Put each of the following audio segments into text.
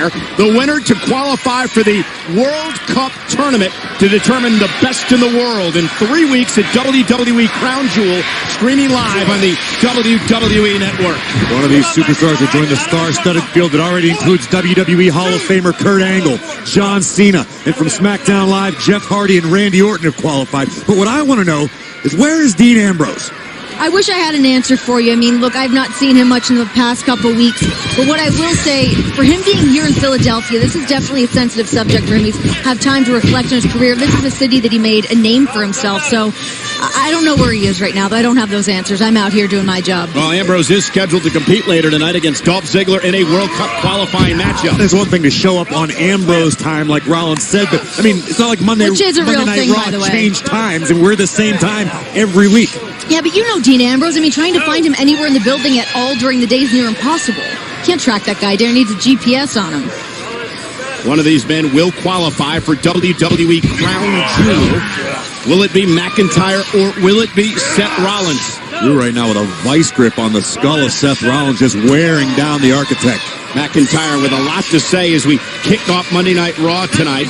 McCentyr, the winner to qualify for the World Cup tournament to determine the best in the world in 3 weeks at WWE Crown Jewel, streaming live on the WWE Network. One of these superstars will join the star-studded field that already includes WWE Hall of Famer Kurt Angle, John Cena, and from SmackDown Live, Jeff Hardy and Randy Orton have qualified. But what I want to know is, where is Dean Ambrose? I wish I had an answer for you. I mean, look, I've not seen him much in the past couple weeks. But what I will say, for him being here in Philadelphia, this is definitely a sensitive subject for him. He's had time to reflect on his career. This is a city that he made a name for himself. So I don't know where he is right now, but I don't have those answers. I'm out here doing my job. Well, Ambrose is scheduled to compete later tonight against Dolph Ziggler in a World Cup qualifying matchup. It's one thing to show up on Ambrose time, like Rollins said, but I mean, it's not like Monday Night Raw changed times, and we're the same time every week. Yeah, but you know Dean Ambrose. I mean, trying to find him anywhere in the building at all during the day is near impossible. Can't track that guy down. Needs a GPS on him. One of these men will qualify for WWE Crown Jewel. Will it be McCentyre or will it be Seth Rollins? Drew right now with a vice grip on the skull of Seth Rollins, just wearing down the architect. McCentyre with a lot to say as we kick off Monday Night Raw tonight.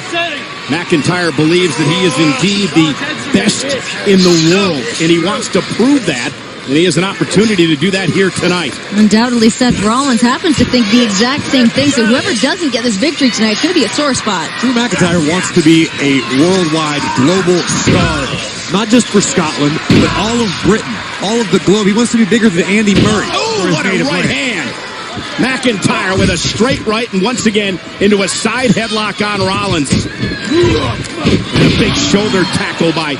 McCentyre believes that he is indeed the best in the world, and he wants to prove that, and he has an opportunity to do that here tonight. Undoubtedly, Seth Rollins happens to think the exact same thing, so whoever doesn't get this victory tonight, it's going to be a sore spot. Drew McCentyre wants to be a worldwide, global star, not just for Scotland, but all of Britain, all of the globe. He wants to be bigger than Andy Murray. Oh, what a right hand! McCentyre with a straight right, and once again into a side headlock on Rollins. And a big shoulder tackle by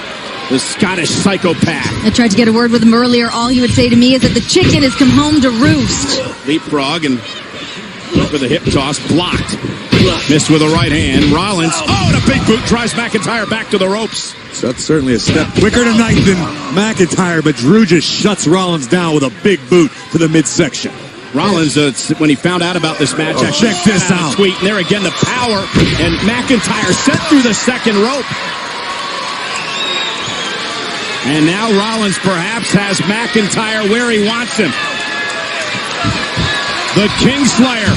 the Scottish psychopath. I tried to get a word with him earlier. All he would say to me is that the chicken has come home to roost. Leapfrog and with a hip toss, blocked. Missed with a right hand. Rollins, oh, and a big boot drives McCentyre back to the ropes. That's certainly a step quicker tonight than McCentyre, but Drew just shuts Rollins down with a big boot to the midsection. Rollins, when he found out about this match, check this out. Tweet, and there again, the power, and McCentyre sent through the second rope. And now Rollins perhaps has McCentyre where he wants him. The Kingslayer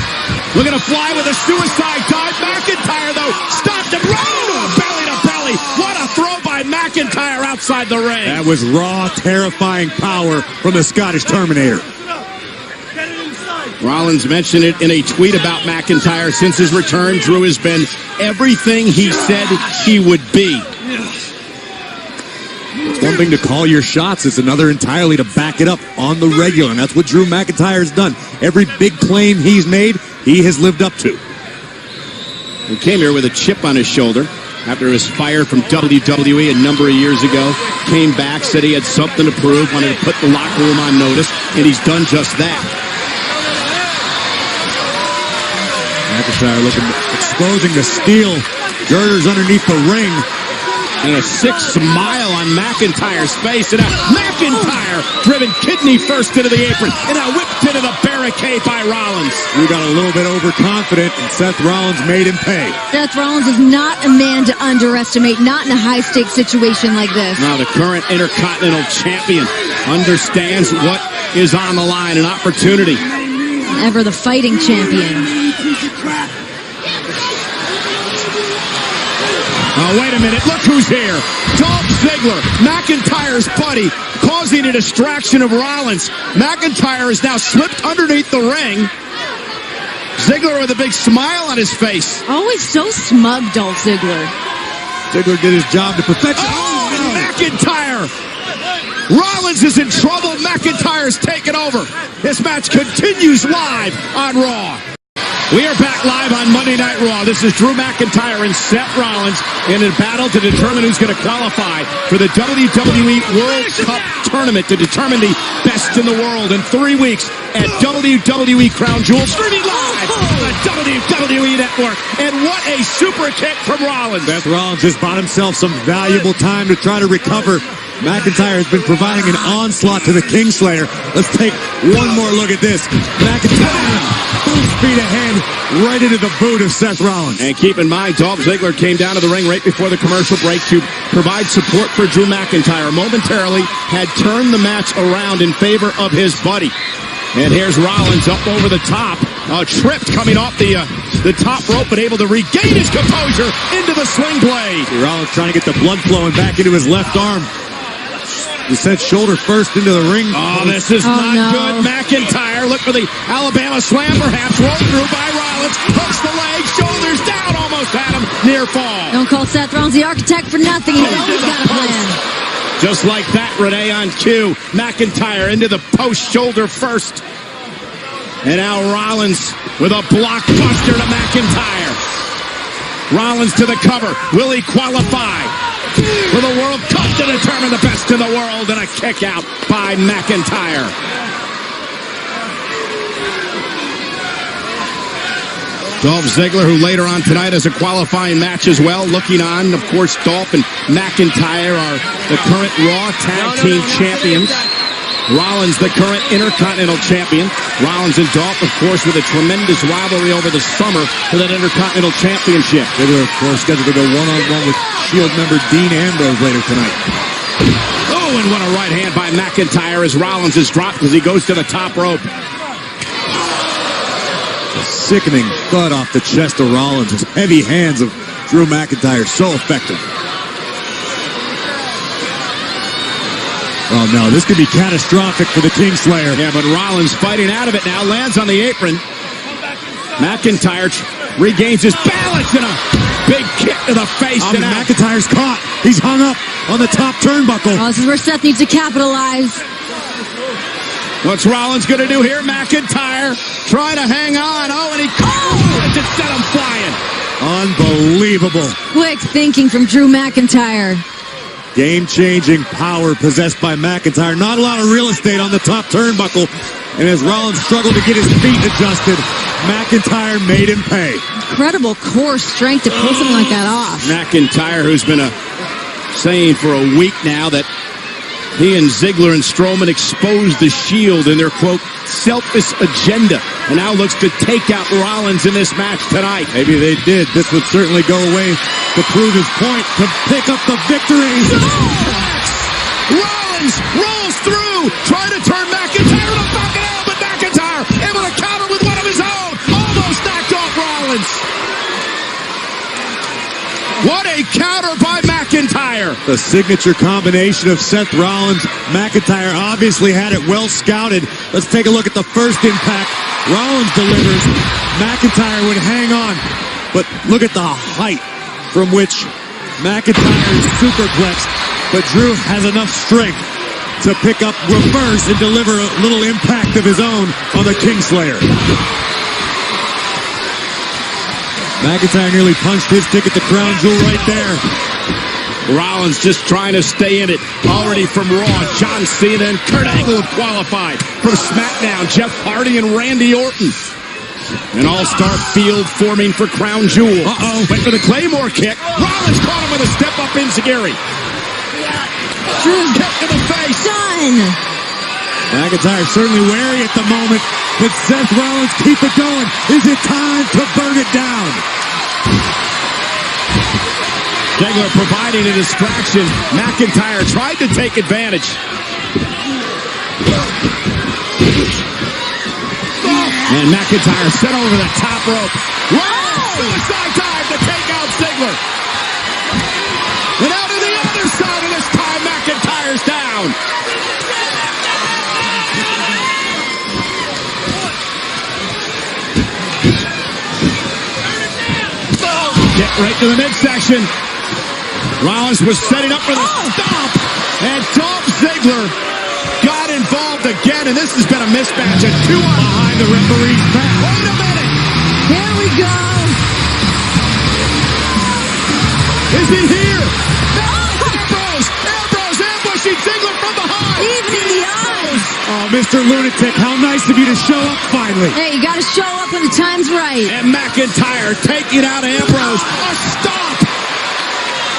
looking to fly with a suicide dive. McCentyre, though, stopped him. Oh, belly to belly. What a throw by McCentyre outside the ring. That was raw, terrifying power from the Scottish Terminator. Rollins mentioned it in a tweet about McCentyre. Since his return, Drew has been everything he said he would be. It's one thing to call your shots. It's another entirely to back it up on the regular. And that's what Drew McIntyre's done. Every big claim he's made, he has lived up to. He came here with a chip on his shoulder after he was fired from WWE a number of years ago. Came back, said he had something to prove, wanted to put the locker room on notice, and he's done just that. McIntyre exposing the steel girders underneath the ring. And a sick smile on McIntyre's face. And a McIntyre driven kidney first into the apron. And a whipped into the barricade by Rollins. We got a little bit overconfident, and Seth Rollins made him pay. Seth Rollins is not a man to underestimate, not in a high-stakes situation like this. Now the current Intercontinental Champion understands what is on the line, an opportunity. Ever the fighting champion. Oh, wait a minute. Look who's here. Dolph Ziggler, McIntyre's buddy, causing a distraction of Rollins. McIntyre has now slipped underneath the ring. Ziggler with a big smile on his face. Always so smug, Dolph Ziggler. Ziggler did his job to perfection. Oh, no. McIntyre. Rollins is in trouble. McIntyre's taken over. This match continues live on Raw. We are back live on Monday Night Raw. This is Drew McIntyre and Seth Rollins in a battle to determine who's going to qualify for the WWE World Cup tournament to determine the best in the world in 3 weeks at WWE Crown Jewel, streaming live on the WWE Network. And what a super kick from Rollins. Seth Rollins just bought himself some valuable time to try to recover. McIntyre has been providing an onslaught to the Kingslayer. Let's take one more look at this. McIntyre full speed ahead, right into the boot of Seth Rollins. And keep in mind, Dolph Ziggler came down to the ring right before the commercial break to provide support for Drew McIntyre. Momentarily had turned the match around in favor of his buddy. And here's Rollins up over the top. Oh, tripped coming off the top rope, but able to regain his composure into the sling blade. Rollins trying to get the blood flowing back into his left arm. He sent shoulder first into the ring. Oh, this is not good. McIntyre, look for the Alabama slam, perhaps. Rolled through by Rollins. Hooks the leg, shoulders down, almost had him. Near fall. Don't call Seth Rollins the architect for nothing. He's always got a plan. Just like that, Renee on cue. McIntyre into the post, shoulder first. And now Rollins with a blockbuster to McIntyre. Rollins to the cover. Will he qualify for the World Cup to determine the best in the world? And a kick out by McIntyre. Dolph Ziggler, who later on tonight has a qualifying match as well, looking on. Of course, Dolph and McIntyre are the current Raw Tag Team Champions. Rollins, the current Intercontinental Champion. Rollins and Dolph, of course, with a tremendous rivalry over the summer for that Intercontinental Championship. Ziggler, of course, scheduled to go one-on-one with Shield member Dean Ambrose later tonight. Oh, and what a right hand by McIntyre as Rollins is dropped as he goes to the top rope. A sickening thud off the chest of Rollins. His heavy hands of Drew McIntyre, so effective. Oh, no, this could be catastrophic for the Kingslayer. Yeah, but Rollins fighting out of it now, lands on the apron. McIntyre regains his balance and a big kick to the face. And McIntyre's caught. He's hung up on the top turnbuckle. Oh, this is where Seth needs to capitalize. What's Rollins going to do here? McIntyre trying to hang on. Oh, and he just set him flying. Unbelievable. Quick thinking from Drew McIntyre. Game-changing power possessed by McIntyre. Not a lot of real estate on the top turnbuckle. And as Rollins struggled to get his feet adjusted, McIntyre made him pay. Incredible core strength to pull something like that off. McIntyre, who's been saying for a week now that he and Ziggler and Strowman exposed the Shield in their, quote, selfish agenda, and now looks to take out Rollins in this match tonight. Maybe they did. This would certainly go away to prove his point, to pick up the victory. Rollins rolls through, trying to turn McIntyre to back it out, but McIntyre able to counter with one of his own. Almost knocked off Rollins. What a counter by McIntyre. The signature combination of Seth Rollins. McIntyre obviously had it well scouted. Let's take a look at the first impact. Rollins delivers. McIntyre would hang on. But look at the height from which McIntyre is superplexed. But Drew has enough strength to pick up, reverse, and deliver a little impact of his own on the Kingslayer. McIntyre nearly punched his ticket to Crown Jewel right there. Rollins just trying to stay in it. Already from Raw, John Cena and Kurt Angle have qualified. From SmackDown, Jeff Hardy and Randy Orton. An all-star field forming for Crown Jewel. Went for the Claymore kick. Rollins caught him with a step-up enziguri. Drew's kick to the face. Done. McIntyre certainly wary at the moment, but Seth Rollins, keep it going. Is it time to burn it down? Ziggler providing a distraction. McIntyre tried to take advantage. And McIntyre set over the top rope. Suicide dive to take out Ziggler. And out to the other side of this time, McIntyre's down. Get right to the midsection. Rollins was setting up for the stomp. And Dolph Ziggler got involved again. And this has been a mismatch. A 2-on behind the referee's back. Wait a minute. Here we go. Is he here? Ambrose ambushing Ziggler from behind. Even in the eyes. Oh, Mr. Lunatic, how nice of you to show up finally. Hey, you got to show up when the time's right. And McIntyre taking out Ambrose. A stop.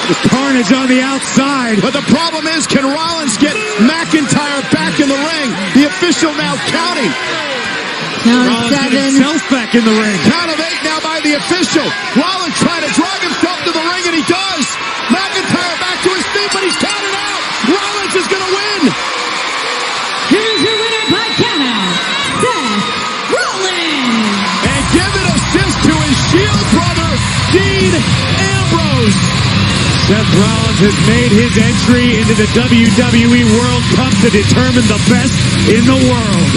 The carnage on the outside. But the problem is, can Rollins get McIntyre back in the ring? The official now counting. Count of Rollins 7. get himself back in the ring. Count of 8 now by the official. Rollins trying to drag himself to the ring, and he does. McIntyre back to his feet, but he's counted out. Rollins is going to win. Here's your winner by countout, Seth Rollins. Dean Ambrose. Seth Rollins has made his entry into the WWE World Cup to determine the best in the world.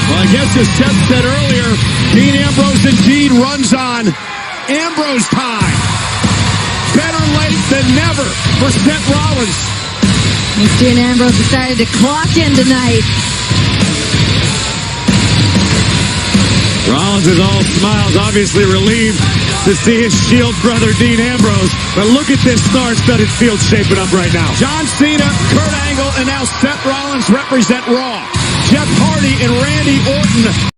Well, I guess as Seth said earlier, Dean Ambrose indeed runs on Ambrose time. Better late than never for Seth Rollins. Dean Ambrose decided to clock in tonight. Rollins is all smiles, obviously relieved to see his Shield brother Dean Ambrose. But look at this star-studded field shaping up right now. John Cena, Kurt Angle, and now Seth Rollins represent Raw. Jeff Hardy and Randy Orton